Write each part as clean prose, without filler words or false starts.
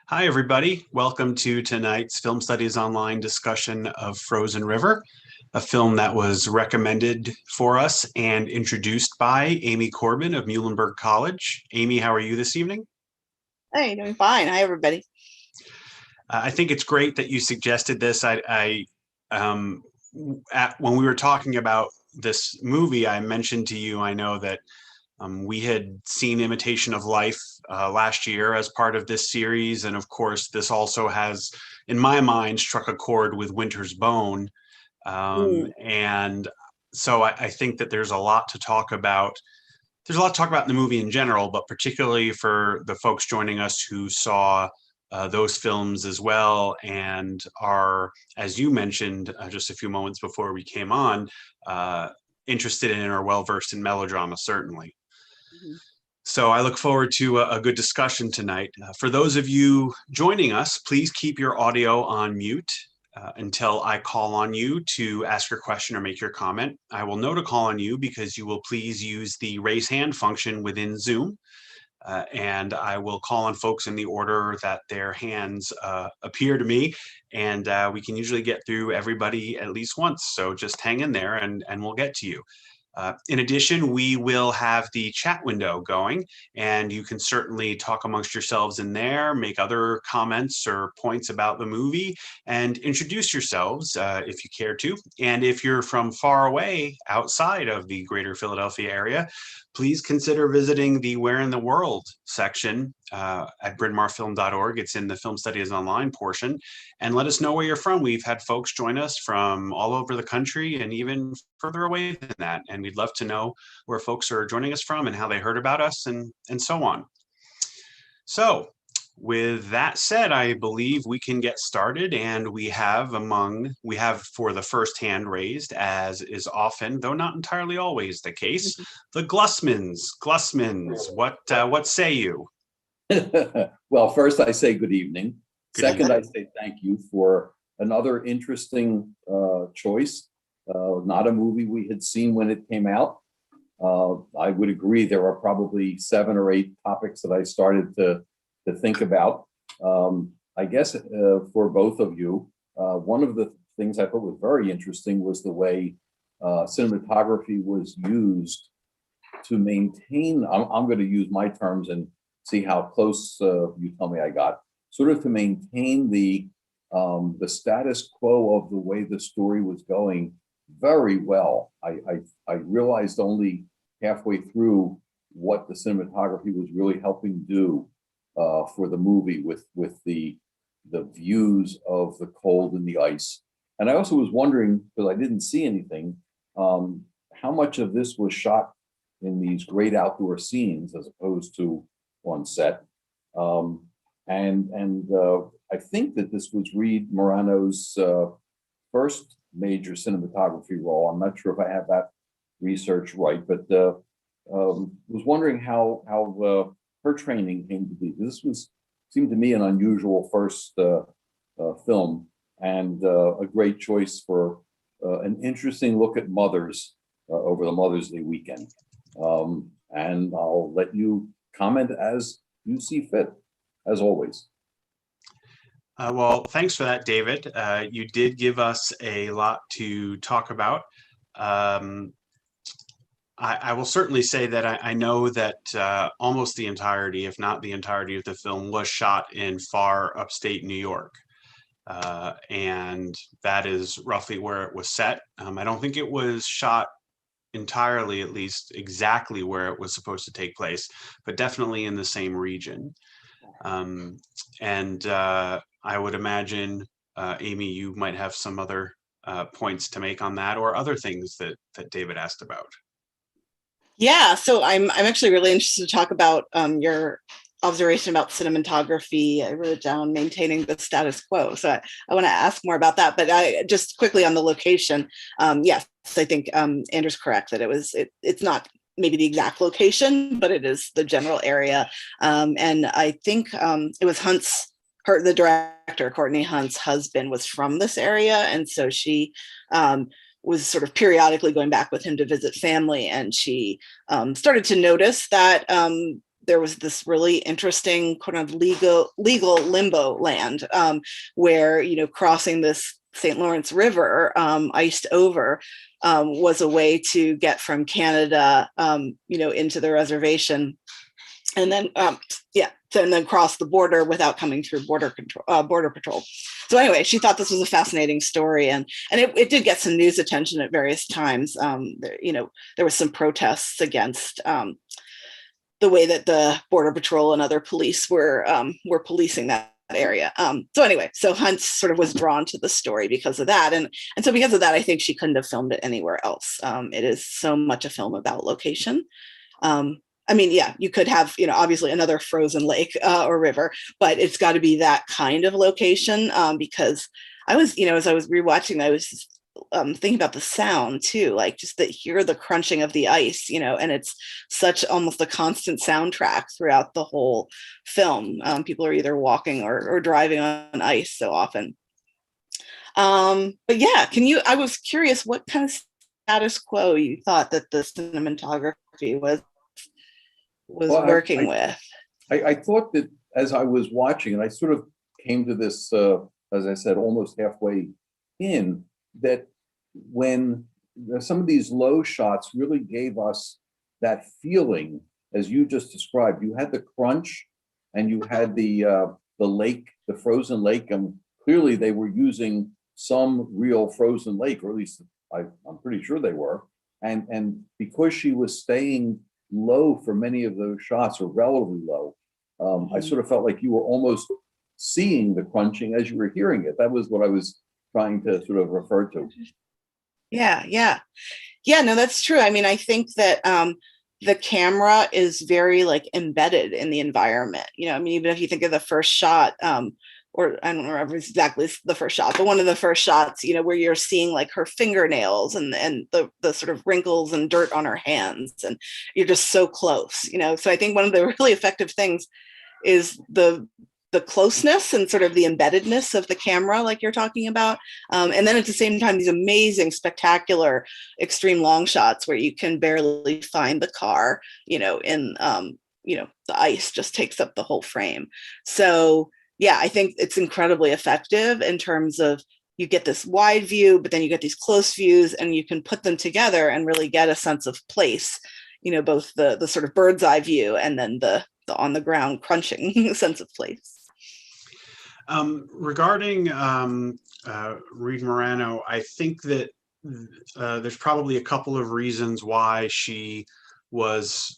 Hi, everybody. Welcome to tonight's Film Studies Online discussion of Frozen River, a film that was recommended for us and introduced by Amy Corbin of Muhlenberg College. Amy, how are you this evening? Hey, doing fine. Hi, everybody. I think it's great that you suggested this. When we were talking about this movie, I mentioned to you, I know that we had seen Imitation of Life last year as part of this series. And of course, this also has, in my mind, struck a chord with Winter's Bone. Mm, And so I think that there's a lot to talk about. There's a lot to talk about in the movie in general, but particularly for the folks joining us who saw those films as well and are, as you mentioned just a few moments before we came on, uh, interested in or well versed in melodrama, certainly. mhm. So I look forward to a good discussion tonight. For those of you joining us, please keep your audio on mute until I call on you to ask your question or make your comment. I will know to call on you because you will please use the raise hand function within Zoom. And I will call on folks in the order that their hands appear to me. And we can usually get through everybody at least once. So just hang in there and we'll get to you. In addition, we will have the chat window going, and you can certainly talk amongst yourselves in there, make other comments or points about the movie, and introduce yourselves if you care to. And if you're from far away outside of the greater Philadelphia area, please consider visiting the Where in the World section at brynmarfilm.org. It's in the Film Studies Online portion. And let us know where you're from. We've had folks join us from all over the country and even further away than that. And we'd love to know where folks are joining us from and how they heard about us and so on. So with that said, I believe we can get started, and we have for the first hand raised, as is often, though not entirely always the case, the Glusmans. Glusmans, what say you? Well, first I say good evening. Good Second, I evening. say thank you for another interesting choice. Not a movie we had seen when it came out. I would agree there are probably 7 or 8 topics that I started to think about. I guess for both of you, one of the things I thought was very interesting was the way cinematography was used to maintain. I'm going to use my terms and see how close you tell me I got. Sort of to maintain the status quo of the way the story was going very well. I realized only halfway through what the cinematography was really helping do for the movie with the views of the cold and the ice. And I also was wondering, because I didn't see anything, how much of this was shot in these great outdoor scenes as opposed to on set. And I think that this was Reed Morano's first major cinematography role. I'm not sure if I have that research right, but was wondering how her training came to be. This seemed to me an unusual first film, and a great choice for an interesting look at mothers over the Mother's Day weekend. And I'll let you comment as you see fit, as always. Well, thanks for that, David. You did give us a lot to talk about. I will certainly say that I know that almost the entirety, if not the entirety of the film, was shot in far upstate New York. And that is roughly where it was set. I don't think it was shot entirely, at least exactly where it was supposed to take place, but definitely in the same region. And I would imagine, Amy, you might have some other points to make on that, or other things that David asked about. Yeah, so I'm actually really interested to talk about your observation about cinematography. I wrote down maintaining the status quo. So I want to ask more about that. But I just quickly on the location. Yes, I think Andrew's correct that it's not maybe the exact location, but it is the general area. And I think it was the director, Courtney Hunt's husband, was from this area. And so she was sort of periodically going back with him to visit family. And she started to notice that there was this really interesting kind of legal limbo land, where, you know, crossing this St. Lawrence River, iced over, was a way to get from Canada, you know, into the reservation, and then and then cross the border without coming through border patrol. So anyway, she thought this was a fascinating story, and it did get some news attention at various times. You know, there was some protests against the way that the border patrol and other police were policing that area. So anyway, so Hunt sort of was drawn to the story because of that, and so because of that, I think she couldn't have filmed it anywhere else. It is so much a film about location. I mean, yeah, you could have, you know, obviously another frozen lake or river, but it's got to be that kind of location, because I was, you know, as I was rewatching, I was just, thinking about the sound too, like just that hear the crunching of the ice, you know, and it's such almost a constant soundtrack throughout the whole film. People are either walking or driving on ice so often. But yeah, I was curious what kind of status quo you thought that the cinematography was working with. I thought that as I was watching, and I sort of came to this, as I said, almost halfway in, that when some of these low shots really gave us that feeling, as you just described, you had the crunch and you had the lake, the frozen lake, and clearly they were using some real frozen lake, or at least I'm pretty sure they were. And because she was staying low for many of those shots, or relatively low, I sort of felt like you were almost seeing the crunching as you were hearing it. That was what I was trying to sort of refer to. Yeah, no, that's true. I mean, I think that the camera is very like embedded in the environment. You know, I mean, even if you think of the first shot, or I don't remember exactly the first shot, but one of the first shots, you know, where you're seeing like her fingernails and the sort of wrinkles and dirt on her hands, and you're just so close, you know. So I think one of the really effective things is the closeness and sort of the embeddedness of the camera, like you're talking about. And then at the same time, these amazing, spectacular, extreme long shots where you can barely find the car, you know, in, you know, the ice just takes up the whole frame. So yeah, I think it's incredibly effective in terms of you get this wide view, but then you get these close views, and you can put them together and really get a sense of place, you know, both the sort of bird's eye view and then the on the ground crunching sense of place. Regarding Reed Morano, I think that there's probably a couple of reasons why she was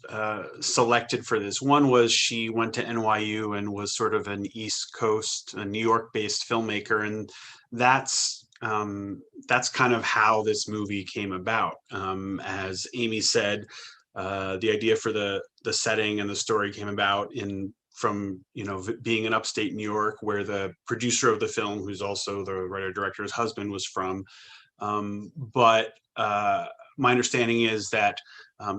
selected for this. One was she went to NYU and was sort of an East Coast, a New York-based filmmaker, and that's kind of how this movie came about. As Amy said, the idea for the setting and the story came about from, you know, being in upstate New York, where the producer of the film, who's also the writer-director's husband, was from. But my understanding is that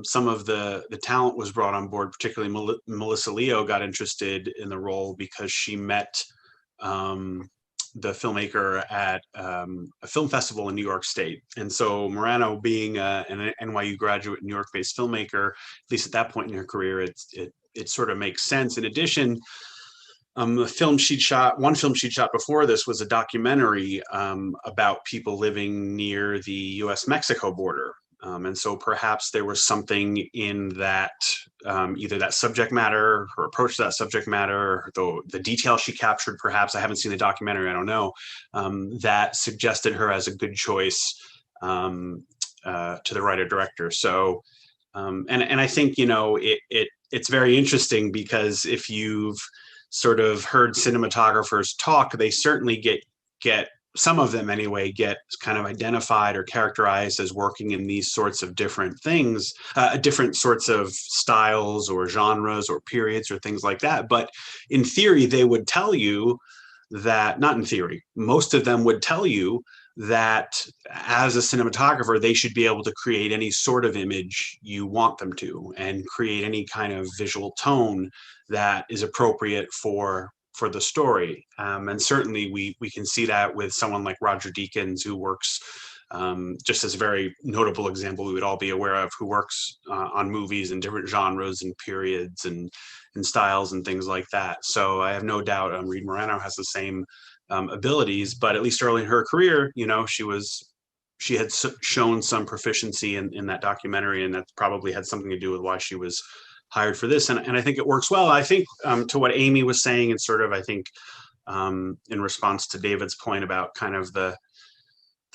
some of the talent was brought on board, particularly Melissa Leo got interested in the role because she met the filmmaker at a film festival in New York State. And so Morano, being an NYU graduate, New York-based filmmaker, at least at that point in her career, it sort of makes sense. In addition, one film she'd shot before this was a documentary about people living near the US-Mexico border. And so perhaps there was something in that, either that subject matter, her approach to that subject matter, the detail she captured, perhaps, I haven't seen the documentary, I don't know, that suggested her as a good choice to the writer-director. So, and I think, you know, it's very interesting because if you've sort of heard cinematographers talk, they certainly get some of them anyway, get kind of identified or characterized as working in these sorts of different things, different sorts of styles or genres or periods or things like that. But in theory, they would tell you that, not in theory, most of them would tell you that as a cinematographer, they should be able to create any sort of image you want them to and create any kind of visual tone that is appropriate for the story. And certainly we can see that with someone like Roger Deakins, who works just as a very notable example we would all be aware of, who works on movies in different genres and periods and styles and things like that. So I have no doubt Reed Morano has the same abilities, but at least early in her career, she had shown some proficiency in that documentary, and that probably had something to do with why she was hired for this. And I think it works well. I think to what Amy was saying, and sort of, I think in response to David's point about kind of the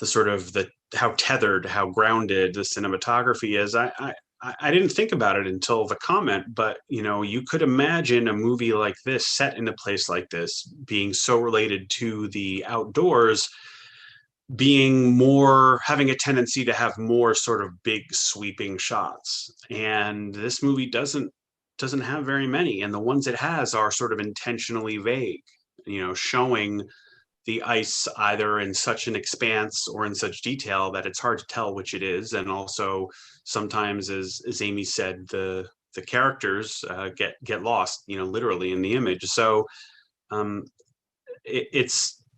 sort of how tethered, how grounded the cinematography is, I didn't think about it until the comment, but you could imagine a movie like this set in a place like this being so related to the outdoors, having a tendency to have more sort of big sweeping shots. And this movie doesn't have very many. And the ones it has are sort of intentionally vague, showing the ice either in such an expanse or in such detail that it's hard to tell which it is. And also sometimes, as Amy said, the characters get lost, literally in the image. So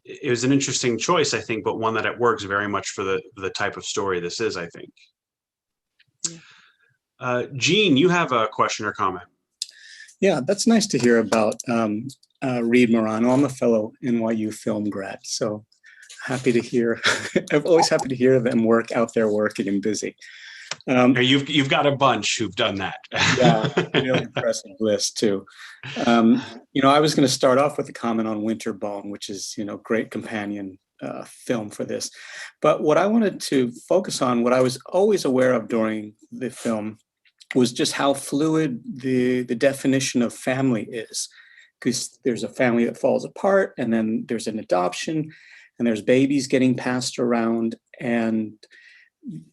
it was an interesting choice, I think, but one that it works very much for the type of story this is, I think. Jean, you have a question or comment? Yeah, that's nice to hear about Reed Morano. I'm a fellow NYU film grad, so happy to hear. I'm always happy to hear them out there working and busy. You've got a bunch who've done that. Yeah, really impressive list too. I was going to start off with a comment on Winterbone, which is great companion film for this. But what I wanted to focus on, what I was always aware of during the film, was just how fluid the definition of family is. Because there's a family that falls apart, and then there's an adoption, and there's babies getting passed around, and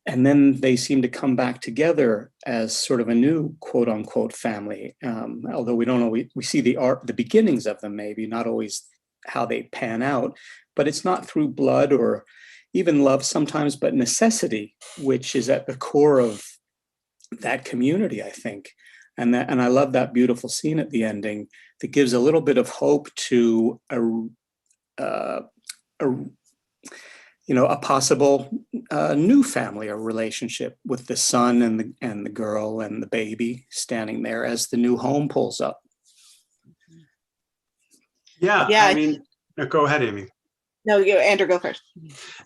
then they seem to come back together as sort of a new quote unquote family. Although we don't know, we see the beginnings of them, maybe not always how they pan out, but it's not through blood or even love sometimes, but necessity, which is at the core of that community, I think. And I love that beautiful scene at the ending that gives a little bit of hope to a possible new family or relationship with the son and the girl and the baby standing there as the new home pulls up. Yeah. I mean, go ahead, Amy. No, Andrew, go first.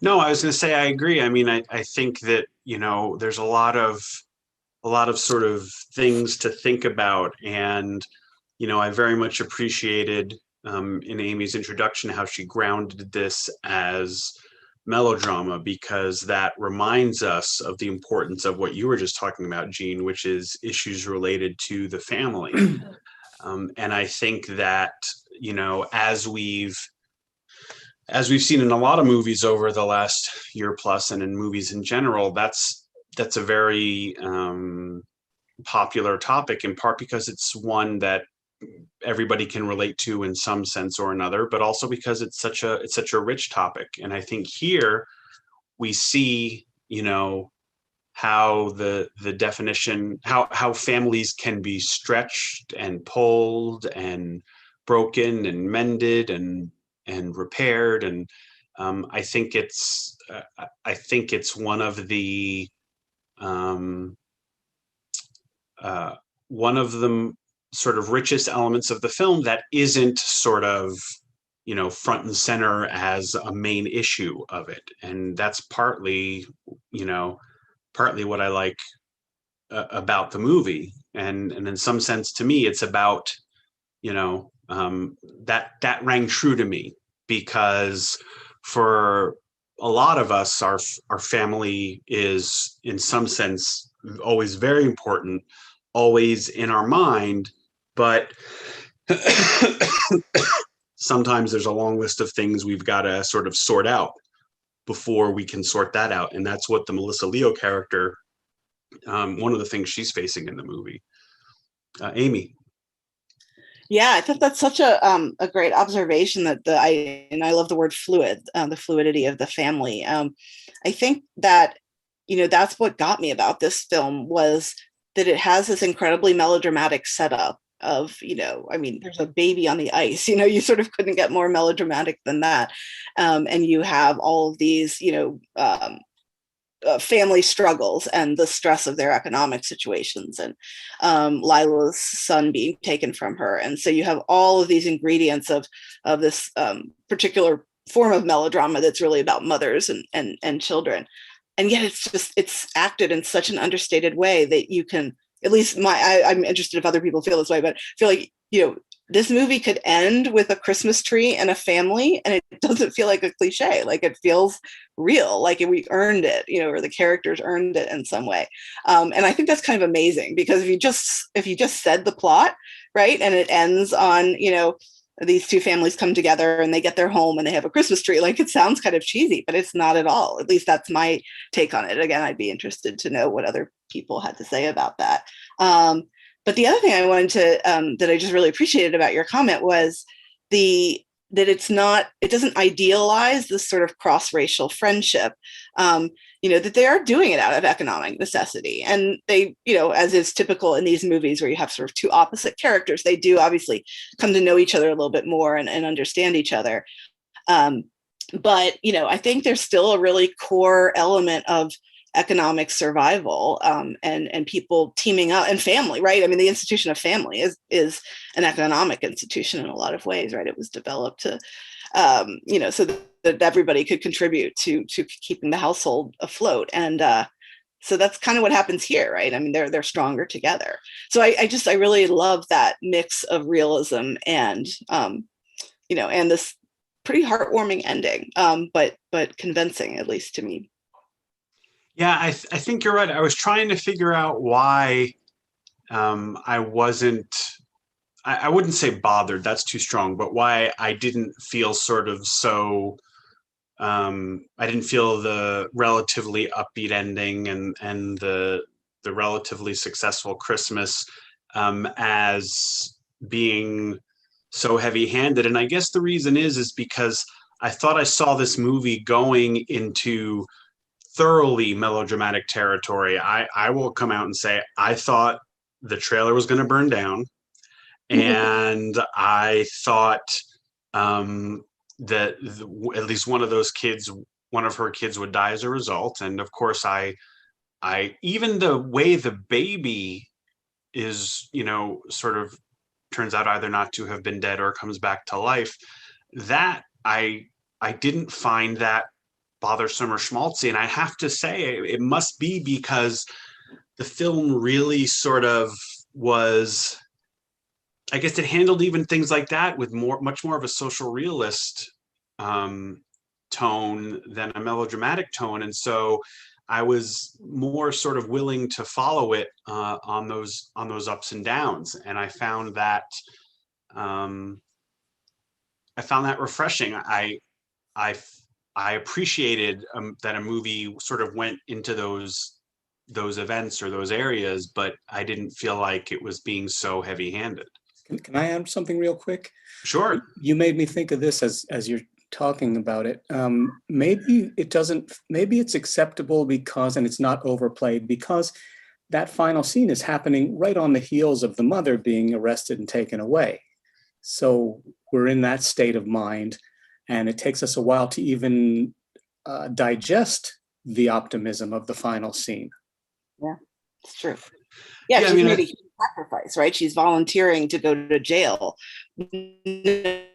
No, I was going to say, I agree. I mean, I think that, there's a lot of sort of things to think about. And, I very much appreciated in Amy's introduction how she grounded this as melodrama, because that reminds us of the importance of what you were just talking about, Jean, which is issues related to the family. And I think that, as we've seen in a lot of movies over the last year plus, and in movies in general, that's a very popular topic, in part because it's one that everybody can relate to in some sense or another, but also because it's such a rich topic. And I think here we see, how the definition, how families can be stretched and pulled and broken and mended and repaired. And I think it's one of the sort of richest elements of the film that isn't sort of, front and center as a main issue of it. And that's partly what I like about the movie. And in some sense, to me, it's about, that rang true to me, because for a lot of us, our family is in some sense always very important, always in our mind, but sometimes there's a long list of things we've got to sort of sort out before we can sort that out. And that's what the Melissa Leo character, one of the things she's facing in the movie. Amy. Yeah, I think that's such a great observation that I love the word fluid, the fluidity of the family. I think that, that's what got me about this film, was that it has this incredibly melodramatic setup of, there's a baby on the ice, you sort of couldn't get more melodramatic than that. And you have all of these, family struggles and the stress of their economic situations, and Lila's son being taken from her. And so you have all of these ingredients of this particular form of melodrama that's really about mothers and children. And yet it's acted in such an understated way that you can, at least I'm interested if other people feel this way, but I feel like, this movie could end with a Christmas tree and a family, and it doesn't feel like a cliche. Like, it feels real, like we earned it, or the characters earned it in some way. And I think that's kind of amazing, because if you just said the plot, right, and it ends on, these two families come together and they get their home and they have a Christmas tree, like, it sounds kind of cheesy, but it's not at all. At least that's my take on it. Again, I'd be interested to know what other people had to say about that. But the other thing I wanted to, that I just really appreciated about your comment was that it doesn't idealize this sort of cross-racial friendship, that they are doing it out of economic necessity. And they, as is typical in these movies where you have sort of two opposite characters, they do obviously come to know each other a little bit more and understand each other. But, I think there's still a really core element of economic survival, and people teaming up, and family, right? I mean, the institution of family is an economic institution in a lot of ways, right? It was developed to, so that everybody could contribute to keeping the household afloat. And so that's kind of what happens here, right? I mean, they're stronger together. So I really love that mix of realism and, and this pretty heartwarming ending, but convincing, at least to me. Yeah, I think you're right. I was trying to figure out why I wasn't, I wouldn't say bothered, that's too strong, but why I didn't feel sort of so, I didn't feel the relatively upbeat ending and the relatively successful Christmas as being so heavy-handed. And I guess the reason is because I thought I saw this movie going into thoroughly melodramatic territory. I will come out and say I thought the trailer was going to burn down, and I thought that at least one of her kids would die as a result. And of course, I even the way the baby is, sort of turns out either not to have been dead or comes back to life, that I didn't find that bothersome or schmaltzy. And I have to say, it must be because the film really sort of was, I guess it handled even things like that with much more of a social realist tone than a melodramatic tone. And so I was more sort of willing to follow it on those ups and downs. And I found that refreshing. I appreciated that a movie sort of went into those events or those areas, but I didn't feel like it was being so heavy-handed. Can I add something real quick? Sure. You made me think of this as you're talking about it. Maybe it's acceptable because, and it's not overplayed, because that final scene is happening right on the heels of the mother being arrested and taken away. So we're in that state of mind, and it takes us a while to even digest the optimism of the final scene. Yeah, it's true. Yeah, she's made a huge sacrifice, right? She's volunteering to go to jail, knowing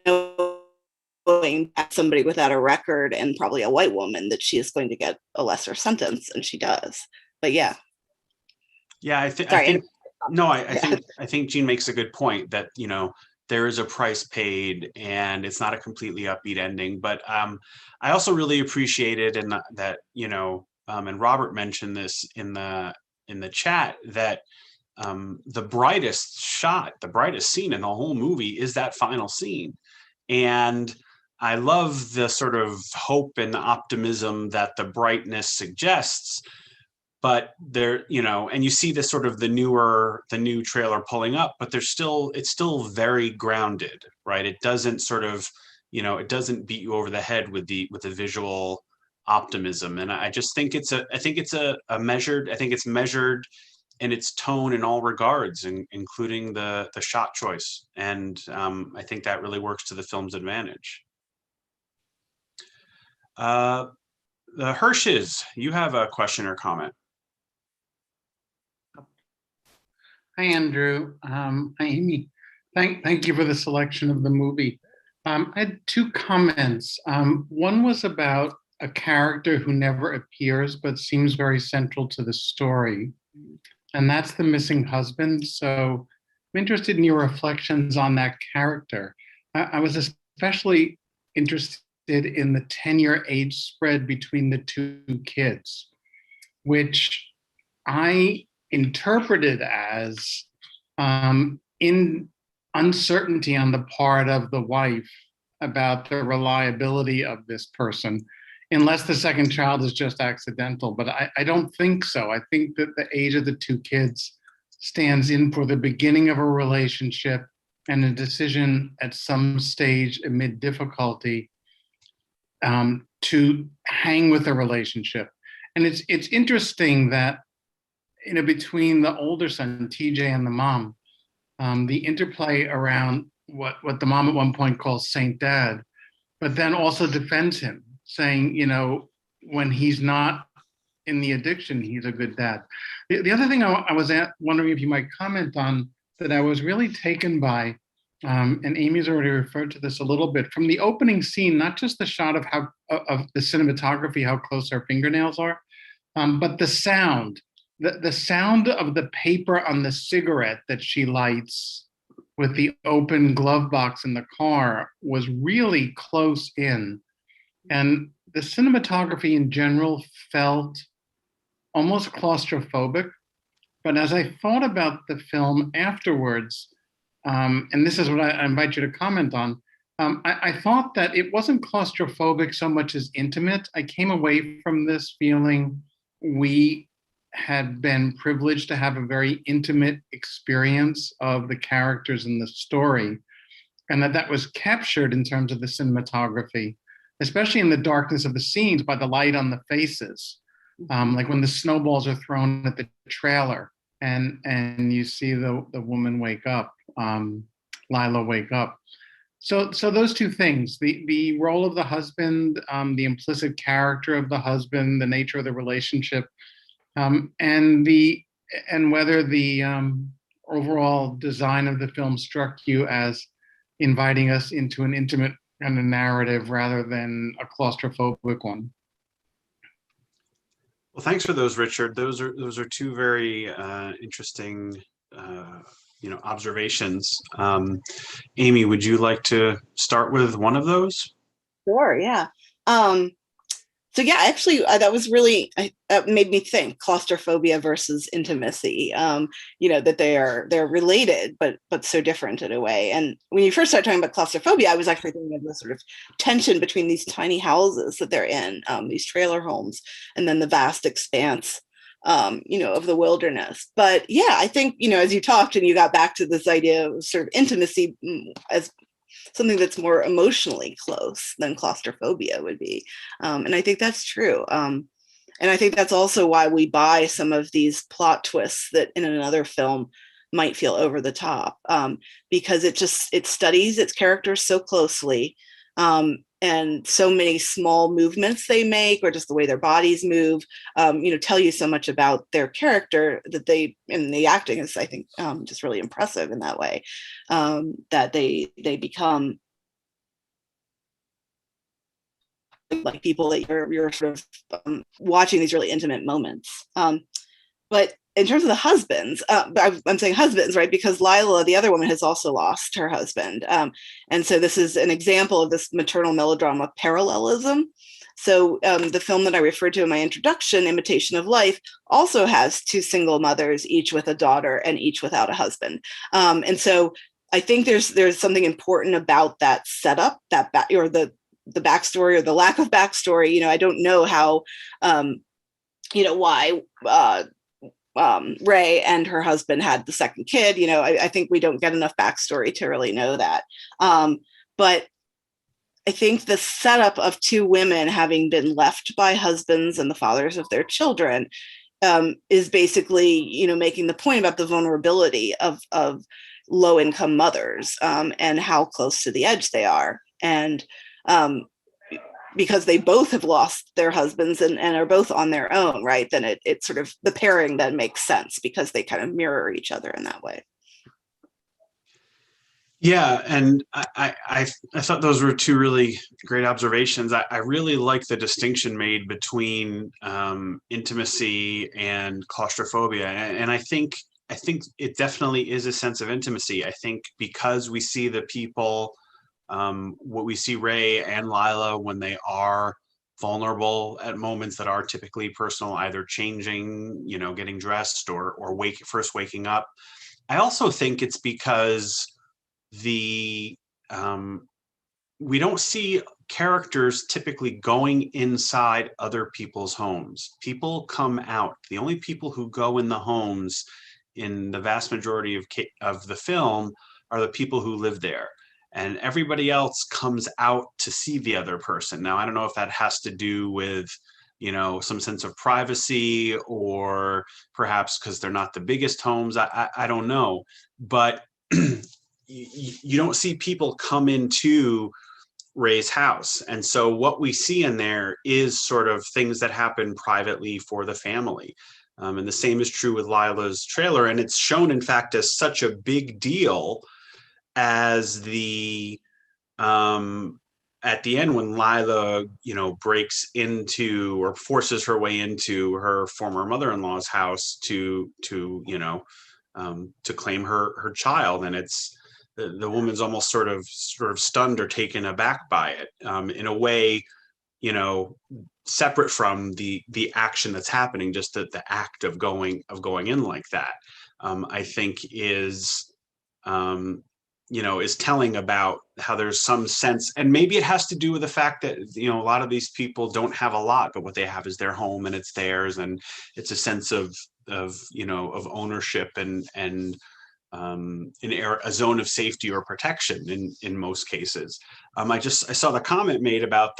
that somebody without a record and probably a white woman that she is going to get a lesser sentence, and she does. But yeah. Yeah, I think Jean makes a good point that, there is a price paid and it's not a completely upbeat ending. But I also really appreciated, and that, and Robert mentioned this in the chat, that the brightest scene in the whole movie is that final scene. And I love the sort of hope and optimism that the brightness suggests. But there, and you see this sort of the new trailer pulling up, but it's still very grounded, right? It doesn't sort of, it doesn't beat you over the head with the visual optimism. And I just think it's measured in its tone in all regards, including the shot choice. And I think that really works to the film's advantage. The Hirshes, you have a question or comment. Hi, Andrew. Hi, Amy. Thank you for the selection of the movie. I had two comments. One was about a character who never appears but seems very central to the story, and that's the missing husband. So I'm interested in your reflections on that character. I was especially interested in the 10-year age spread between the two kids, which I interpreted as in uncertainty on the part of the wife about the reliability of this person, unless the second child is just accidental. But I don't think so. I think that the age of the two kids stands in for the beginning of a relationship and a decision at some stage amid difficulty to hang with a relationship. And it's interesting that, you know, between the older son, TJ, and the mom, the interplay around what the mom at one point calls Saint Dad, but then also defends him, saying, you know, when he's not in the addiction, he's a good dad. The other thing I was wondering if you might comment on that I was really taken by, and Amy's already referred to this a little bit, from the opening scene, not just the shot of the cinematography, how close her fingernails are, but the sound. The sound of the paper on the cigarette that she lights with the open glove box in the car was really close in. And the cinematography in general felt almost claustrophobic. But as I thought about the film afterwards, and this is what I invite you to comment on, I thought that it wasn't claustrophobic so much as intimate. I came away from this feeling we had been privileged to have a very intimate experience of the characters in the story, and that was captured in terms of the cinematography, especially in the darkness of the scenes by the light on the faces, like when the snowballs are thrown at the trailer and you see the woman wake up, Lila wake up. So those two things, the role of the husband, the implicit character of the husband, the nature of the relationship, and whether the overall design of the film struck you as inviting us into an intimate kind of narrative rather than a claustrophobic one. Well, thanks for those, Richard. Those are two very interesting, observations. Amy, would you like to start with one of those? Sure, yeah. So yeah, actually, that was really, that made me think claustrophobia versus intimacy. That they're related, but so different in a way. And when you first started talking about claustrophobia, I was actually thinking of the sort of tension between these tiny houses that they're in, these trailer homes, and then the vast expanse, of the wilderness. But yeah, I think, as you talked and you got back to this idea of sort of intimacy as something that's more emotionally close than claustrophobia would be. And I think that's true. And I think that's also why we buy some of these plot twists that in another film might feel over the top, because it studies its characters so closely, and so many small movements they make, or just the way their bodies move, tell you so much about their character that and the acting is, I think, just really impressive in that way, that they become like people that you're sort of watching these really intimate moments. But in terms of the husbands, I'm saying husbands, right? Because Lila, the other woman, has also lost her husband. And so this is an example of this maternal melodrama parallelism. So the film that I referred to in my introduction, Imitation of Life, also has two single mothers, each with a daughter and each without a husband. And so I think there's something important about that setup, or the backstory or the lack of backstory. I don't know how, why Ray and her husband had the second kid. I think we don't get enough backstory to really know that. But I think the setup of two women having been left by husbands and the fathers of their children is basically, making the point about the vulnerability of low-income mothers, and how close to the edge they are. And because they both have lost their husbands and are both on their own, right? Then it sort of, the pairing then makes sense because they kind of mirror each other in that way. Yeah, and I thought those were two really great observations. I really like the distinction made between intimacy and claustrophobia, and I think it definitely is a sense of intimacy. I think because we see the people, what we see Ray and Lila when they are vulnerable at moments that are typically personal, either changing, getting dressed or first waking up. I also think it's because we don't see characters typically going inside other people's homes. People come out. The only people who go in the homes in the vast majority of the film are the people who live there. And everybody else comes out to see the other person. Now, I don't know if that has to do with, some sense of privacy, or perhaps because they're not the biggest homes. I don't know. But you don't see people come into Ray's house. And so what we see in there is sort of things that happen privately for the family. And the same is true with Lila's trailer. And it's shown, in fact, as such a big deal as at the end when Lila, breaks into or forces her way into her former mother-in-law's house to claim her child. And it's, the woman's almost sort of stunned or taken aback by it, in a way, separate from the action that's happening. Just the act of going in like that, I think is telling about how there's some sense, and maybe it has to do with the fact that a lot of these people don't have a lot, but what they have is their home and it's theirs, and it's a sense of ownership and a zone of safety or protection in most cases. I saw the comment made about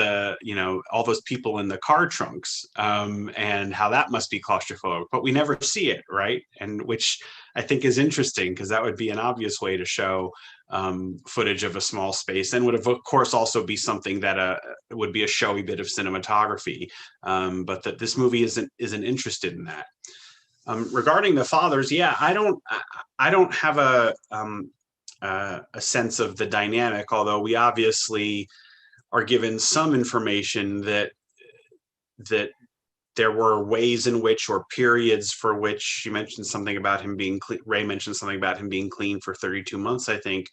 all those people in the car trunks, and how that must be claustrophobic, but we never see it, right? And which I think is interesting, because that would be an obvious way to show footage of a small space, and would of course also be something that would be a showy bit of cinematography, but that this movie isn't interested in that. Regarding the fathers, yeah, I don't have a sense of the dynamic, although we obviously are given some information that there were ways in which, or periods for which, she mentioned something about him being clean. Ray mentioned something about him being clean for 32 months, I think,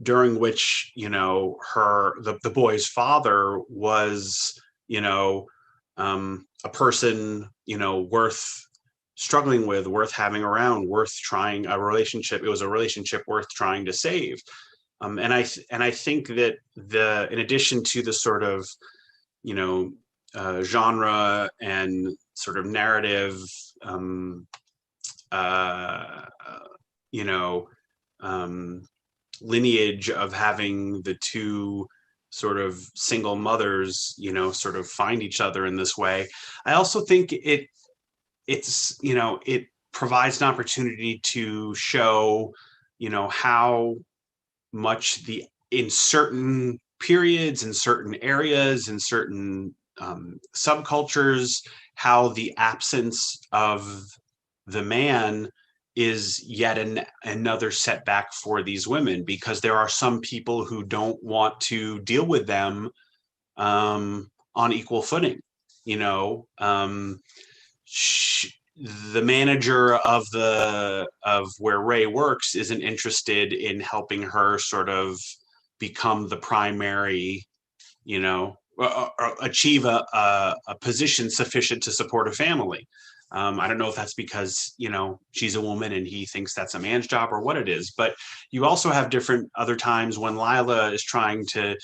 during which, the boy's father was, a person, worth struggling with, worth having around, worth trying a relationship. It was a relationship worth trying to save. And I think that in addition to the sort of, genre and sort of narrative, lineage of having the two sort of single mothers, sort of find each other in this way, I also think it provides an opportunity to show, how much in certain periods, in certain areas, in certain subcultures, how the absence of the man is yet another setback for these women, because there are some people who don't want to deal with them on equal footing. The manager of where Ray works isn't interested in helping her sort of become the primary, or achieve a position sufficient to support a family. I don't know if that's because, she's a woman and he thinks that's a man's job, or what it is, but you also have different other times when Lila is trying to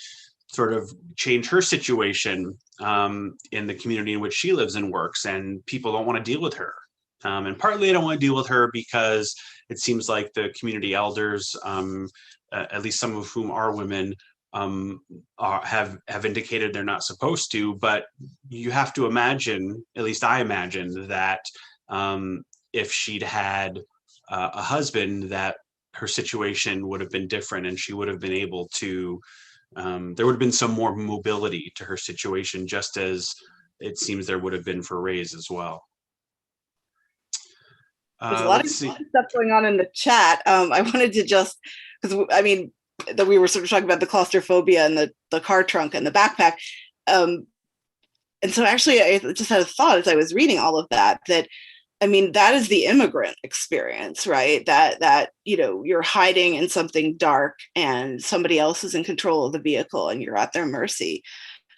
sort of change her situation in the community in which she lives and works, and people don't want to deal with her. And partly they don't want to deal with her because it seems like the community elders, at least some of whom are women, have indicated they're not supposed to. But you have to imagine, at least I imagine, that if she'd had a husband, that her situation would have been different, and she would have been able to there would have been some more mobility to her situation, just as it seems there would have been for Ray's as well. There's a lot of Let's see. stuff going on in the chat. I wanted to just, because I mean, that we were sort of talking about the claustrophobia and the car trunk and the backpack. And so actually, I just had a thought as I was reading all of that, I mean, that is the immigrant experience, right? That you know, you're hiding in something dark and somebody else is in control of the vehicle and you're at their mercy.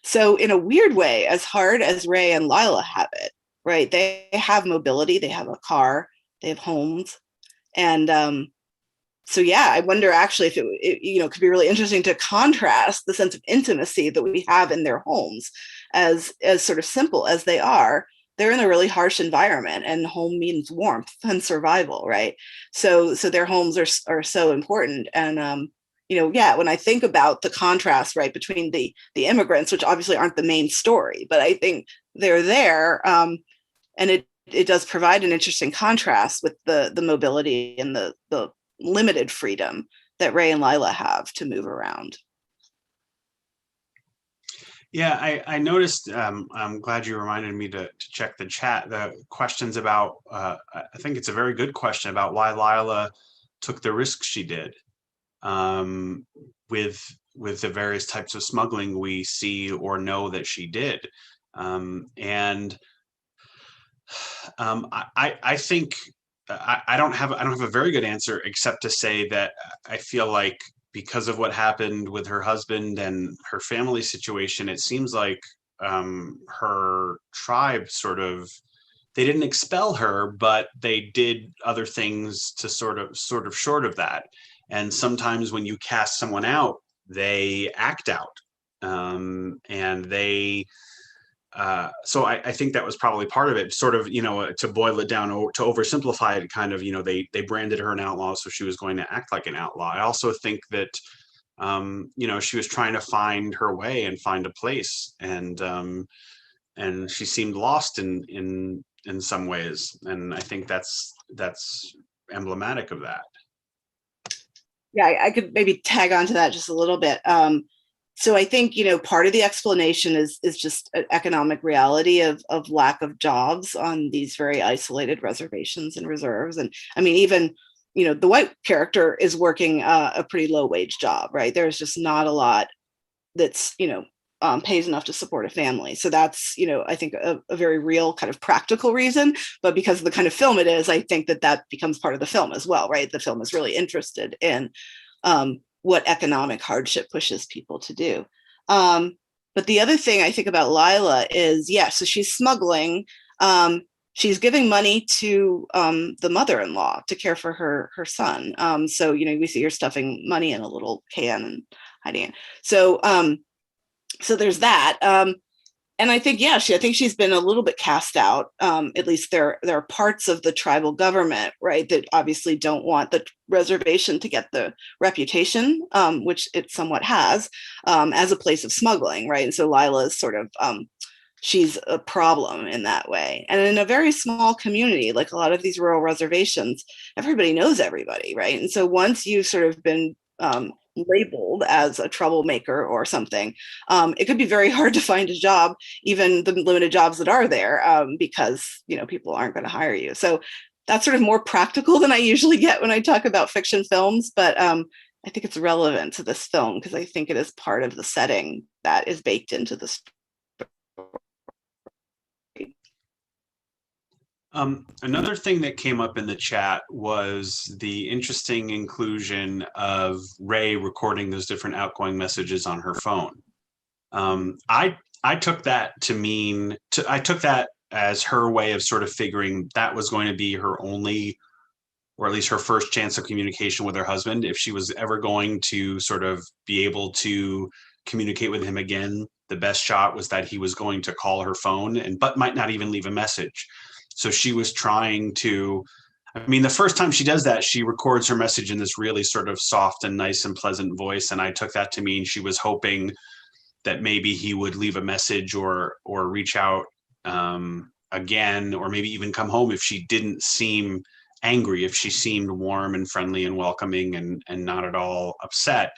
So in a weird way, as hard as Ray and Lila have it, right? They have mobility, they have a car, they have homes. And so, yeah, I wonder actually if it, you know, could be really interesting to contrast the sense of intimacy that we have in their homes, as sort of simple as they are. They're in a really harsh environment, and home means warmth and survival, right? So their homes are so important. And you know, yeah, when I think about the contrast, right, between the immigrants, which obviously aren't the main story, but I think they're there, and it does provide an interesting contrast with the mobility and the limited freedom that Ray and Lila have to move around. Yeah, I noticed, I'm glad you reminded me to check the chat, the questions about, I think it's a very good question about why Lila took the risks she did with the various types of smuggling we see or know that she did. And I think I don't have a very good answer, except to say that I feel like because of what happened with her husband and her family situation, it seems like her tribe sort of, they didn't expel her, but they did other things to sort of short of that. And sometimes when you cast someone out, they act out, and they. So I think that was probably part of it, sort of, you know, to boil it down, to oversimplify it, kind of, you know, they branded her an outlaw, so she was going to act like an outlaw. I also think that, you know, she was trying to find her way and find a place, and she seemed lost in some ways, and I think that's emblematic of that. Yeah, I could maybe tag on to that just a little bit. So I think, you know, part of the explanation is just an economic reality of lack of jobs on these very isolated reservations and reserves. And I mean, even, you know, the white character is working a pretty low wage job, right? There's just not a lot that's, you know, pays enough to support a family. So that's, you know, I think a very real kind of practical reason. But because of the kind of film it is, I think that becomes part of the film as well, right? The film is really interested in what economic hardship pushes people to do. But the other thing I think about Lila is, yeah, so she's smuggling. She's giving money to the mother-in-law to care for her son. So, you know, we see her stuffing money in a little can and hiding it. So, so there's that. And I think, yeah, I think she's been a little bit cast out. At least there are parts of the tribal government, right, that obviously don't want the reservation to get the reputation, which it somewhat has, as a place of smuggling, right? And so Lila is sort of, she's a problem in that way. And in a very small community, like a lot of these rural reservations, everybody knows everybody, right? And so once you've sort of been labeled as a troublemaker or something, it could be very hard to find a job, even the limited jobs that are there, because, you know, people aren't going to hire you. So that's sort of more practical than I usually get when I talk about fiction films, but I think it's relevant to this film because I think it is part of the setting that is baked into the story. Another thing that came up in the chat was the interesting inclusion of Ray recording those different outgoing messages on her phone. I took that to mean, I took that as her way of sort of figuring that was going to be her only, or at least her first chance of communication with her husband. If she was ever going to sort of be able to communicate with him again, the best shot was that he was going to call her phone, but might not even leave a message. So she was trying to, I mean, the first time she does that, she records her message in this really sort of soft and nice and pleasant voice. And I took that to mean she was hoping that maybe he would leave a message or reach out again, or maybe even come home if she didn't seem angry, if she seemed warm and friendly and welcoming and not at all upset.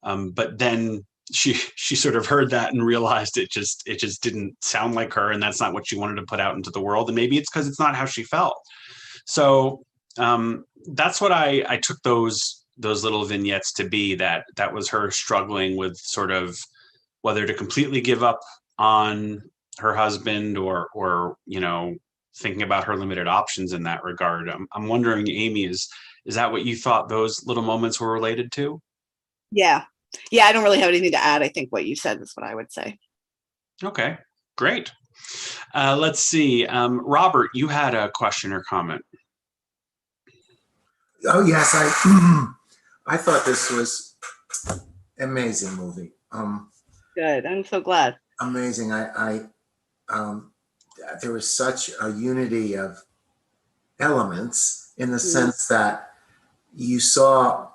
But then she sort of heard that and realized it just didn't sound like her, and that's not what she wanted to put out into the world. And maybe it's because it's not how she felt. So that's what I took those little vignettes to be, that was her struggling with sort of whether to completely give up on her husband or thinking about her limited options in that regard. I'm wondering, Amy, is that what you thought those little moments were related to? Yeah. Yeah, I don't really have anything to add. I think what you said is what I would say. Okay, great. Let's see. Robert, you had a question or comment. Oh yes, I thought this was amazing movie. Good. I'm so glad. Amazing. There was such a unity of elements in the sense that you saw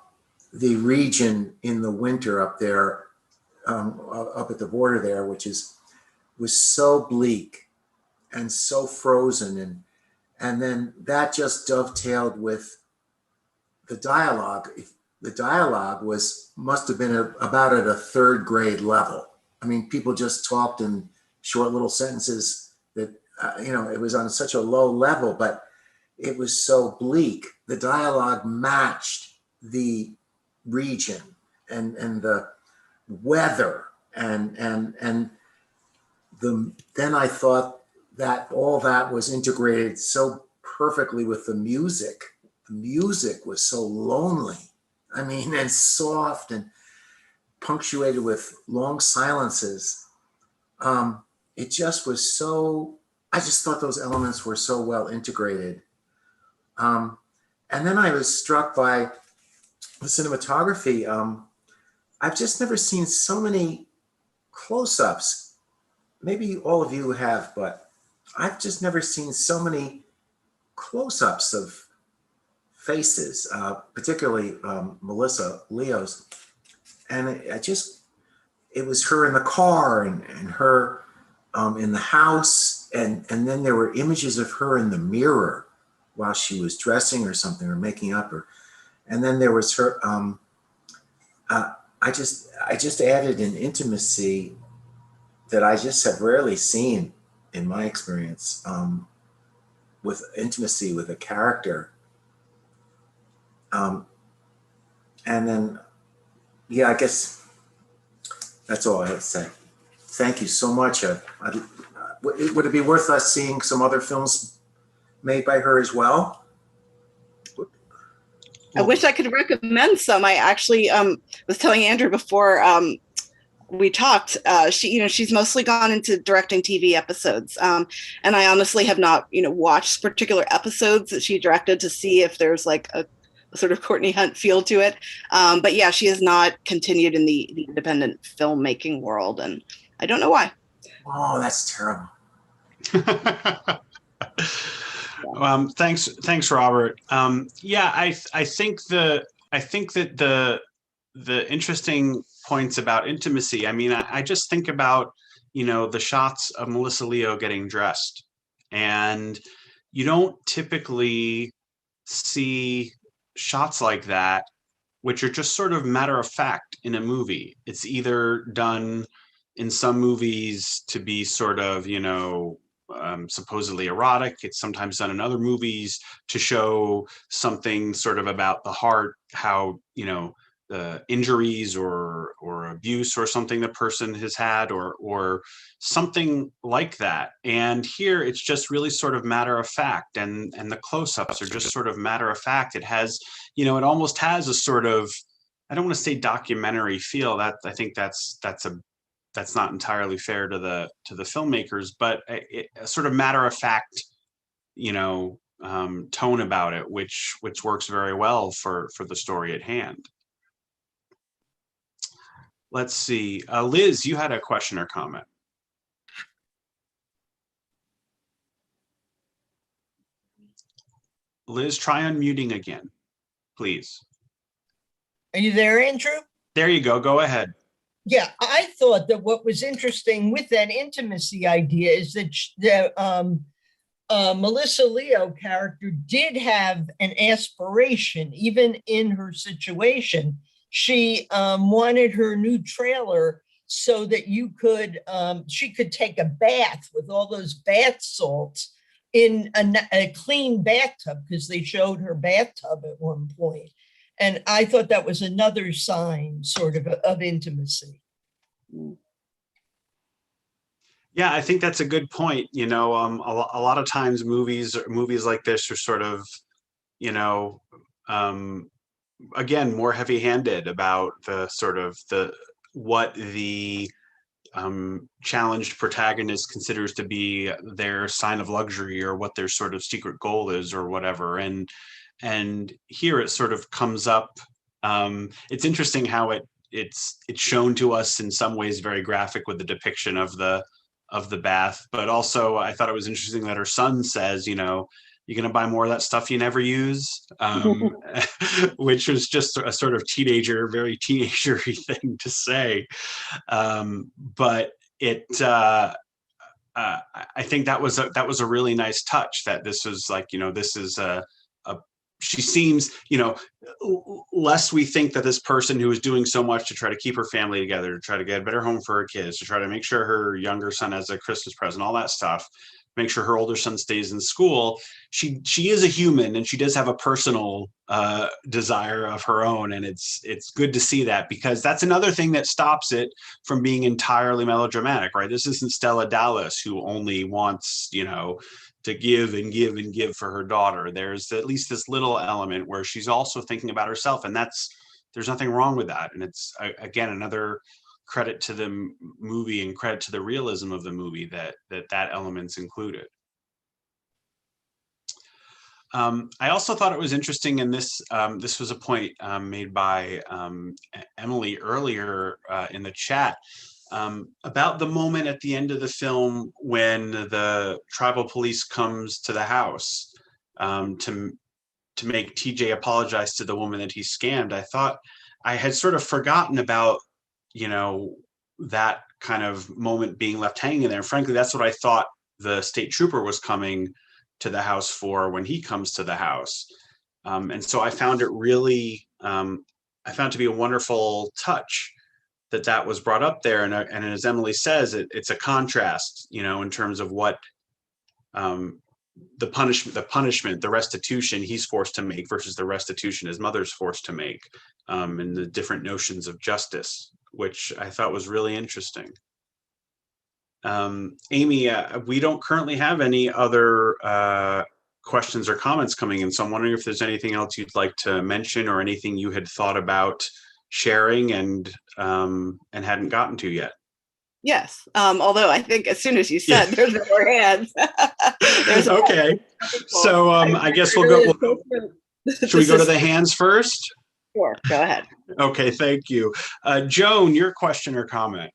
the region in the winter up there, up at the border there, was so bleak and so frozen, and then that just dovetailed with the dialogue. The dialogue must have been about at a third grade level. I mean, people just talked in short little sentences that, it was on such a low level, but it was so bleak. The dialogue matched the region and the weather then I thought that all that was integrated so perfectly with the music. The music was so lonely. I mean, and soft and punctuated with long silences. It just was so, I just thought those elements were so well integrated. And then I was struck by the cinematography. I've just never seen so many close-ups. Maybe all of you have, but I've just never seen so many close-ups of faces, particularly Melissa Leo's. And it was her in the car and her in the house. And then there were images of her in the mirror while she was dressing or something or making up. And then there was her, I just added an intimacy that I just have rarely seen in my experience, with intimacy with a character. And then, I guess that's all I have to say. Thank you so much. Would it be worth us seeing some other films made by her as well? I wish I could recommend some. I actually was telling Andrew before we talked. She's mostly gone into directing TV episodes, and I honestly have not, watched particular episodes that she directed to see if there's like a sort of Courtney Hunt feel to it. But yeah, she has not continued in the independent filmmaking world, and I don't know why. Oh, that's terrible. Thanks, Robert. I think that the interesting points about intimacy. I mean, I just think about the shots of Melissa Leo getting dressed, and you don't typically see shots like that, which are just sort of matter of fact in a movie. It's either done in some movies to be sort of supposedly erotic. It's sometimes done in other movies to show something sort of about the heart, how the injuries or abuse or something the person has had or something like that. And here it's just really sort of matter of fact, and the close-ups are just sort of matter of fact. It has, it almost has a sort of, I don't want to say documentary feel. That I think that's not entirely fair to the filmmakers, but a sort of matter of fact, tone about it, which works very well for the story at hand. Let's see, Liz, you had a question or comment. Liz, try unmuting again, please. Are you there, Andrew? There you go. Go ahead. Yeah, I thought that what was interesting with that intimacy idea is that the Melissa Leo character did have an aspiration, even in her situation, she wanted her new trailer so that she could take a bath with all those bath salts in a clean bathtub, because they showed her bathtub at one point. And I thought that was another sign sort of intimacy. Yeah, I think that's a good point. You know, a lot of times movies like this are sort of, you know, again, more heavy-handed about what the challenged protagonist considers to be their sign of luxury, or what their sort of secret goal is, or whatever. And here it sort of comes up. It's interesting how it's shown to us in some ways very graphic with the depiction of the bath, but also I thought it was interesting that her son says, you know, you're going to buy more of that stuff you never use, which was just a sort of very teenager-y thing to say. But I think that was a really nice touch, that this was like, you know, this is she seems, you know, lest we think that this person who is doing so much to try to keep her family together, to try to get a better home for her kids, to try to make sure her younger son has a Christmas present, all that stuff, make sure her older son stays in school. She is a human, and she does have a personal desire of her own. And it's good to see that, because that's another thing that stops it from being entirely melodramatic, right? This isn't Stella Dallas, who only wants, you know, to give and give and give for her daughter. There's at least this little element where she's also thinking about herself, and there's nothing wrong with that. And it's, again, another credit to the movie and credit to the realism of the movie that element's included. I also thought it was interesting, and this was a point made by Emily earlier in the chat, about the moment at the end of the film when the tribal police comes to the house to make TJ apologize to the woman that he scammed. I thought I had sort of forgotten about, you know, that kind of moment being left hanging in there. Frankly, that's what I thought the state trooper was coming to the house for when he comes to the house. And so I found it really, I found it to be a wonderful touch that was brought up there. And as Emily says, it's a contrast, you know, in terms of what the punishment, the restitution he's forced to make versus the restitution his mother's forced to make, and the different notions of justice, which I thought was really interesting. Amy, we don't currently have any other questions or comments coming in, so I'm wondering if there's anything else you'd like to mention, or anything you had thought about sharing and hadn't gotten to yet. Yes, although I think as soon as you said there's more hands. Okay, so I guess we'll go. Should we go to the hands first? Sure, go ahead. Okay, thank you. Joan, your question or comment?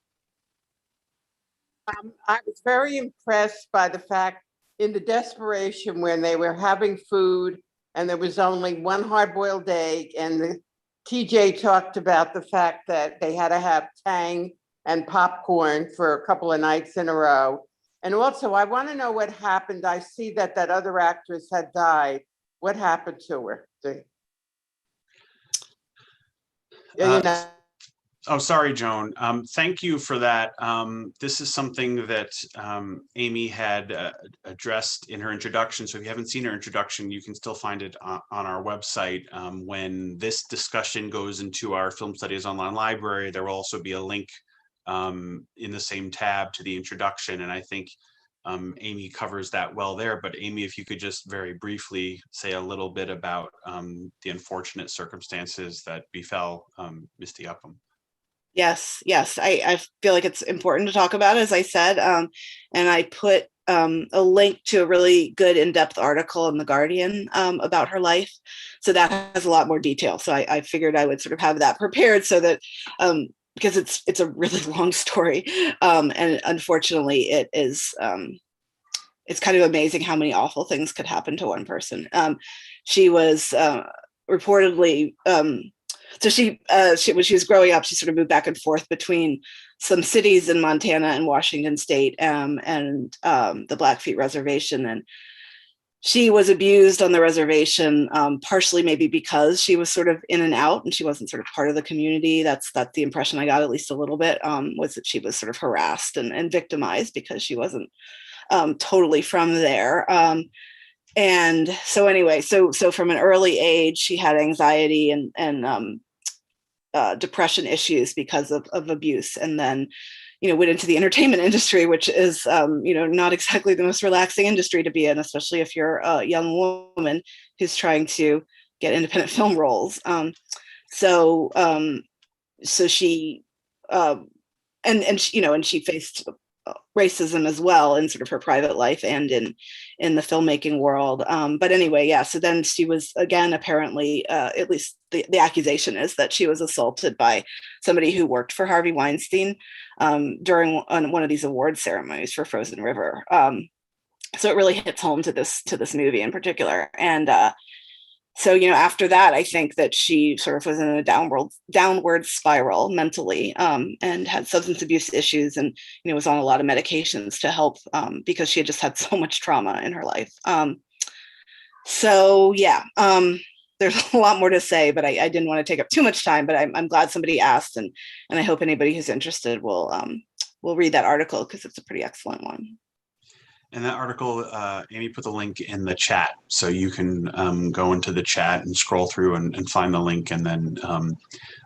I was very impressed by the fact, in the desperation when they were having food and there was only one hard-boiled egg, and the TJ talked about the fact that they had to have Tang and popcorn for a couple of nights in a row. And also, I want to know what happened. I see that other actress had died. What happened to her? Oh, sorry, Joan. Thank you for that. This is something that Amy had addressed in her introduction. So if you haven't seen her introduction, you can still find it on our website. When this discussion goes into our Film Studies Online Library, there will also be a link in the same tab to the introduction. And I think Amy covers that well there. But Amy, if you could just very briefly say a little bit about the unfortunate circumstances that befell Misty Upham. Yes, I feel like it's important to talk about, as I said, and I put a link to a really good in-depth article in The Guardian about her life. So that has a lot more detail. So I figured I would sort of have that prepared, so that because it's a really long story, and unfortunately it is. It's kind of amazing how many awful things could happen to one person. She was reportedly. So she when she was growing up, she sort of moved back and forth between some cities in Montana and Washington State, and the Blackfeet Reservation. And she was abused on the reservation, partially maybe because she was sort of in and out and she wasn't sort of part of the community. That's the impression I got, at least a little bit, was that she was sort of harassed and victimized because she wasn't totally from there. And so anyway, so from an early age, she had anxiety and depression issues because of abuse, and then went into the entertainment industry, which is not exactly the most relaxing industry to be in, especially if you're a young woman who's trying to get independent film roles. So she and she faced racism as well in sort of her private life and in the filmmaking world. But anyway, yeah. So then she was, again, apparently, at least the accusation is that she was assaulted by somebody who worked for Harvey Weinstein during one of these award ceremonies for Frozen River. So it really hits home to this movie in particular. And so, after that, I think that she sort of was in a downward spiral mentally, and had substance abuse issues, and, was on a lot of medications to help, because she had just had so much trauma in her life. So yeah, there's a lot more to say, but I didn't want to take up too much time, but I'm glad somebody asked, and I hope anybody who's interested will read that article, because it's a pretty excellent one. And that article, Amy put the link in the chat, so you can go into the chat and scroll through and find the link, and then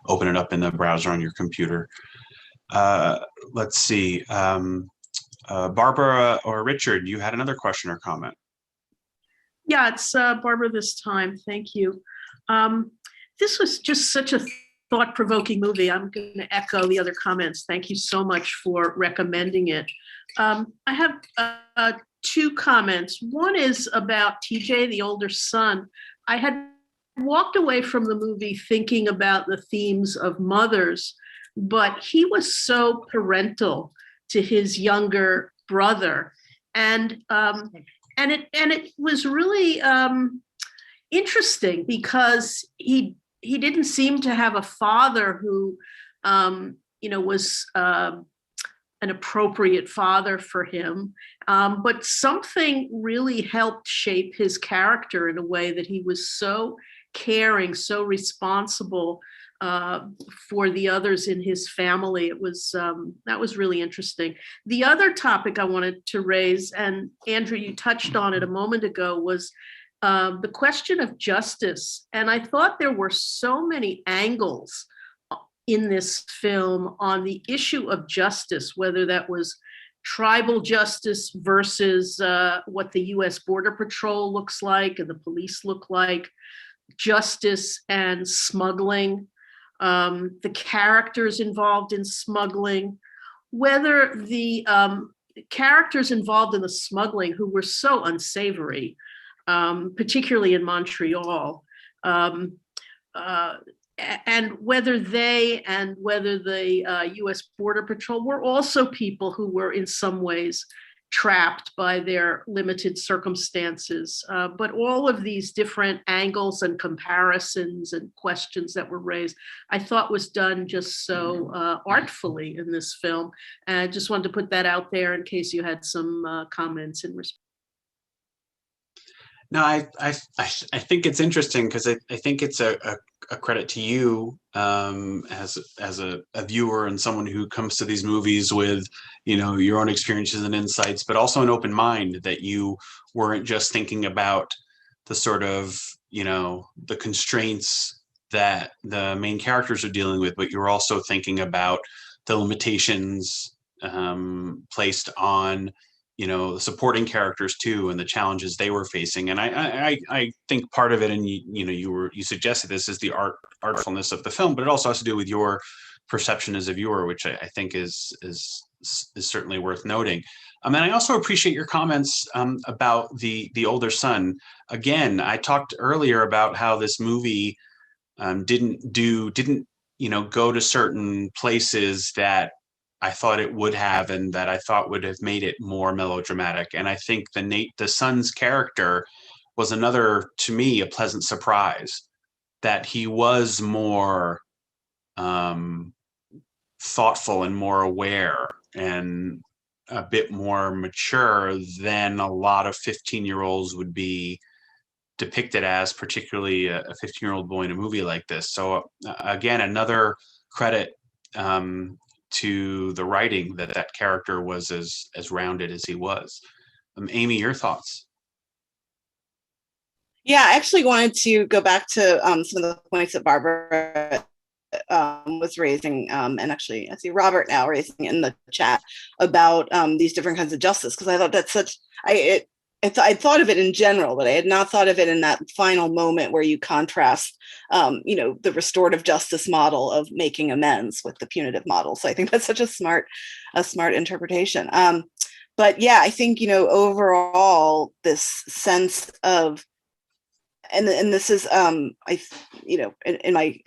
open it up in the browser on your computer. Let's see. Barbara or Richard, you had another question or comment. Yeah, it's Barbara this time. Thank you. This was just such a thought-provoking movie. I'm going to echo the other comments. Thank you so much for recommending it. I have two comments. One is about TJ, the older son. I had walked away from the movie thinking about the themes of mothers, but he was so parental to his younger brother, and it was really interesting, because he didn't seem to have a father who was an appropriate father for him, but something really helped shape his character in a way that he was so caring, so responsible for the others in his family. It was that was really interesting. The other topic I wanted to raise, and Andrew, you touched on it a moment ago, was the question of justice. And I thought there were so many angles in this film on the issue of justice, whether that was tribal justice versus what the US Border Patrol looks like and the police look like, justice and smuggling, the characters involved in smuggling, whether the characters involved in the smuggling who were so unsavory, particularly in Montreal, and whether they and whether the US Border Patrol were also people who were in some ways trapped by their limited circumstances. But all of these different angles and comparisons and questions that were raised, I thought was done just so artfully in this film. And I just wanted to put that out there in case you had some comments in response. No, I think it's interesting, because I think it's a credit to you as a viewer and someone who comes to these movies with your own experiences and insights, but also an open mind, that you weren't just thinking about the sort of the constraints that the main characters are dealing with, but you're also thinking about the limitations placed on the supporting characters too, and the challenges they were facing. And I think part of it, and you suggested this, is the artfulness of the film, but it also has to do with your perception as a viewer, which I think is certainly worth noting. And I also appreciate your comments about the older son. Again, I talked earlier about how this movie didn't go to certain places that I thought it would have, and that I thought would have made it more melodramatic. And I think the son's character was another, to me, a pleasant surprise, that he was more thoughtful and more aware, and a bit more mature than a lot of 15-year-olds would be depicted as, particularly a 15-year-old boy in a movie like this. So again, another credit to the writing, that character was as rounded as he was. Amy, your thoughts? Yeah, I actually wanted to go back to some of the points that Barbara was raising, and actually I see Robert now raising in the chat about these different kinds of justice, because I thought that's such, I thought of it in general, but I had not thought of it in that final moment where you contrast, the restorative justice model of making amends with the punitive model. So I think that's such a smart interpretation. But yeah, I think, overall, this sense of, and this is, in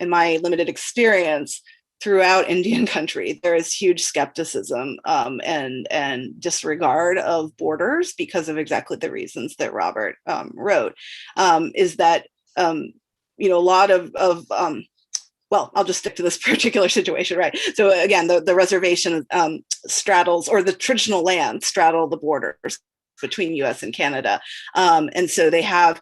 my limited experience throughout Indian country, there is huge skepticism and disregard of borders because of exactly the reasons that Robert wrote. Is that a lot of well, I'll just stick to this particular situation, right? So again, the reservation straddles, or the traditional land straddle the borders between U.S. and Canada, and so they have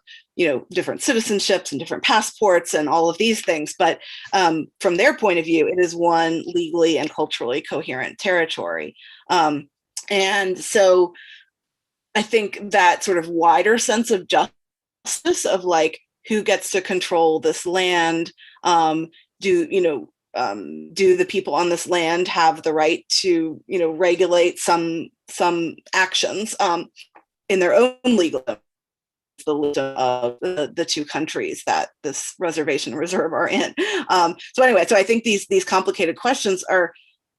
different citizenships and different passports and all of these things. But from their point of view, it is one legally and culturally coherent territory. And so I think that sort of wider sense of justice of like, who gets to control this land? Do the people on this land have the right to, regulate some actions in their own legal, the wisdom of the two countries that this reservation reserve are in. So anyway, so I think these complicated questions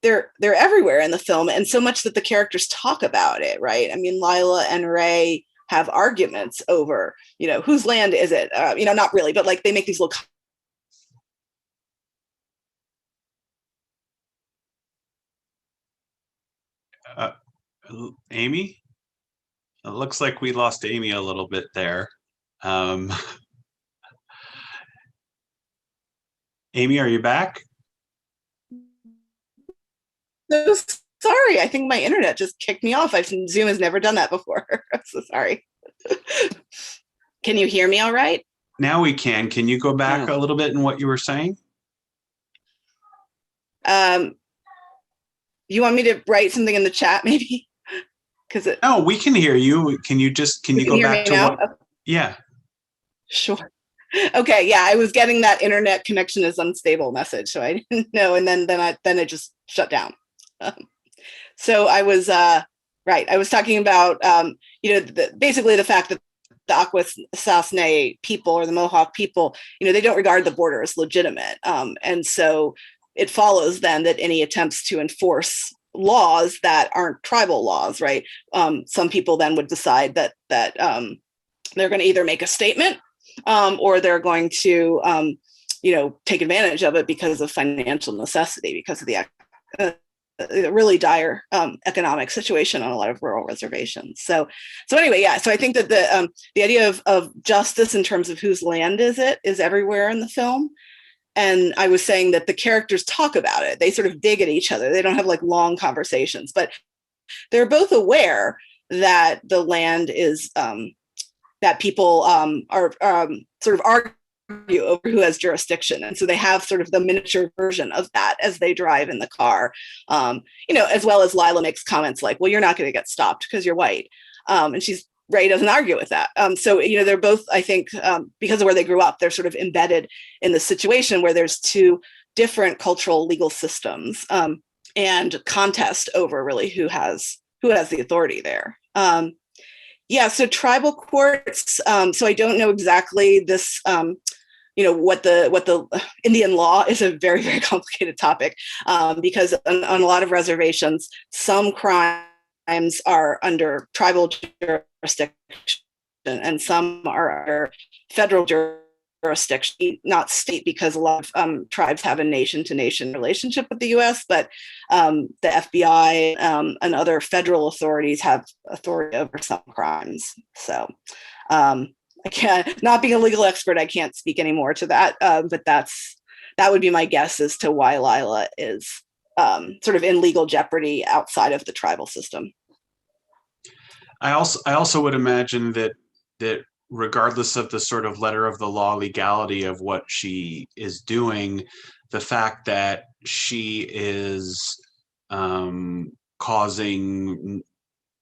they're everywhere in the film, and so much that the characters talk about it, right? I mean, Lila and Ray have arguments over, whose land is it? Not really, but like they make these little. Amy? It looks like we lost Amy a little bit there. Amy, are you back? No, sorry, I think my internet just kicked me off. Zoom has never done that before. I'm so sorry. Can you hear me all right? Now we can. Can you go back a little bit in what you were saying? You want me to write something in the chat maybe? No, we can hear you. Can you go back to what? Yeah. Sure. Okay. Yeah, I was getting that internet connection is unstable message, so I didn't know, and then it just shut down. So I was right. I was talking about basically the fact that the Akwesasne people, or the Mohawk people, they don't regard the border as legitimate, and so it follows then that any attempts to enforce laws that aren't tribal laws, right? Some people then would decide that they're going to either make a statement or they're going to, take advantage of it because of financial necessity, because of the really dire economic situation on a lot of rural reservations. So anyway, yeah. So I think that the idea of justice in terms of whose land is everywhere in the film. And I was saying that the characters talk about it. They sort of dig at each other. They don't have like long conversations, but they're both aware that the land is, that people are sort of argue over who has jurisdiction. And so they have sort of the miniature version of that as they drive in the car, as well as Lila makes comments like, well, you're not going to get stopped because you're white. And Ray doesn't argue with that. So, they're both, I think, because of where they grew up, they're sort of embedded in the situation where there's two different cultural legal systems and contest over really who has the authority there. So tribal courts. So I don't know exactly this, what the Indian law is a very, very complicated topic because on a lot of reservations, some crimes are under tribal jurisdiction and some are under federal jurisdiction, not state, because a lot of tribes have a nation-to-nation relationship with the U.S., but the FBI and other federal authorities have authority over some crimes. So I can't, not being a legal expert, I can't speak any more to that, but that would be my guess as to why Lila is sort of in legal jeopardy outside of the tribal system. I also would imagine that regardless of the sort of letter of the law legality of what she is doing, the fact that she is causing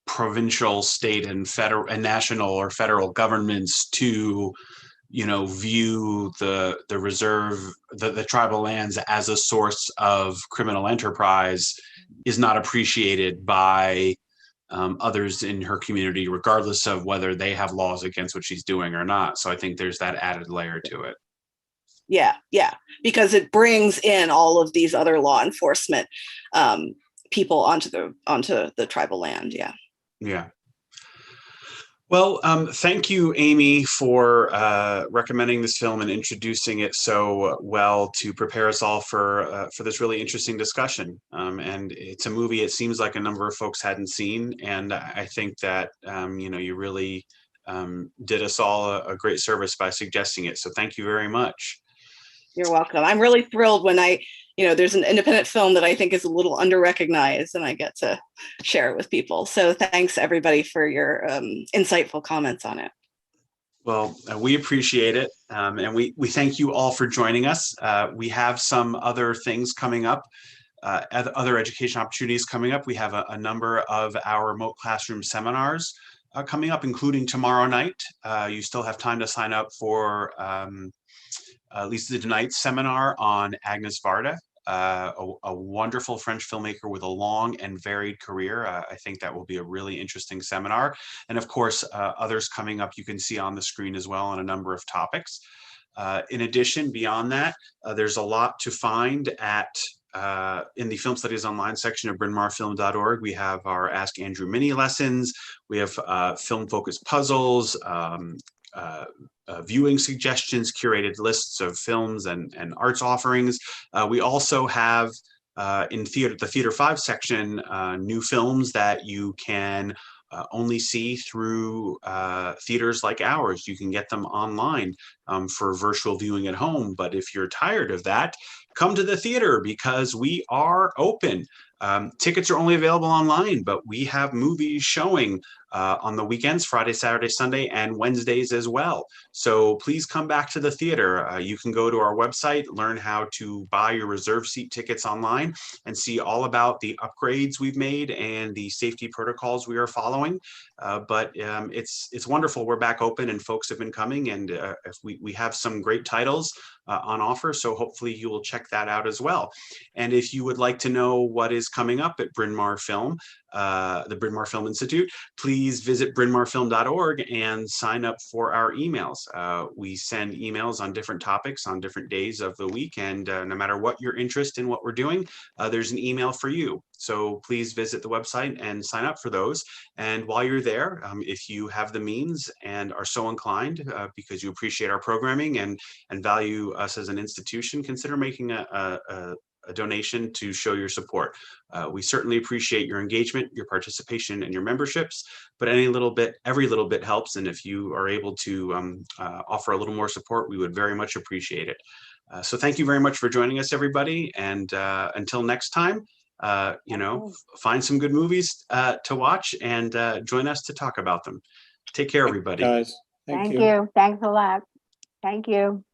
provincial, state, and federal and national or federal governments to, view the tribal lands as a source of criminal enterprise is not appreciated by others in her community, regardless of whether they have laws against what she's doing or not. So I think there's that added layer to it. Yeah, because it brings in all of these other law enforcement people onto the tribal land. Yeah. Well, thank you, Amy, for recommending this film and introducing it so well to prepare us all for this really interesting discussion. And it's a movie it seems like a number of folks hadn't seen, and I think that you really did us all a great service by suggesting it. So thank you very much. You're welcome. I'm really thrilled when there's an independent film that I think is a little under-recognized and I get to share it with people. So thanks everybody for your insightful comments on it. Well, we appreciate it. And we thank you all for joining us. We have some other things coming up, other education opportunities coming up. We have a number of our remote classroom seminars coming up, including tomorrow night. You still have time to sign up for Lisa Denight's seminar on Agnes Barretta, a wonderful French filmmaker with a long and varied career. I think that will be a really interesting seminar. And of course, others coming up you can see on the screen as well on a number of topics. In addition, beyond that, there's a lot to find in the Film Studies Online section of brynmarfilm.org. We have our Ask Andrew mini lessons. We have film-focused puzzles, viewing suggestions, curated lists of films and arts offerings. We also have in the Theater 5 section new films that you can only see through theaters like ours. You can get them online for virtual viewing at home. But if you're tired of that, come to the theater because we are open. Tickets are only available online, but we have movies showing on the weekends, Friday, Saturday, Sunday, and Wednesdays as well. So please come back to the theater. You can go to our website, learn how to buy your reserve seat tickets online, and see all about the upgrades we've made and the safety protocols we are following. But it's wonderful. We're back open and folks have been coming, and if we have some great titles on offer. So hopefully you will check that out as well. And if you would like to know what is coming up at Bryn Mawr Film, the Bryn Mawr Film Institute, please visit brynmarfilm.org and sign up for our emails. We send emails on different topics on different days of the week, and no matter what your interest in what we're doing, there's an email for you. So please visit the website and sign up for those. And while you're there, if you have the means and are so inclined, because you appreciate our programming and value us as an institution, consider making a donation to show your support. We certainly appreciate your engagement, your participation, and your memberships, but every little bit helps. And if you are able to offer a little more support, we would very much appreciate it. So thank you very much for joining us, everybody. And until next time, find some good movies to watch and join us to talk about them. Take care, everybody. Guys, thank you. Thanks a lot. Thank you.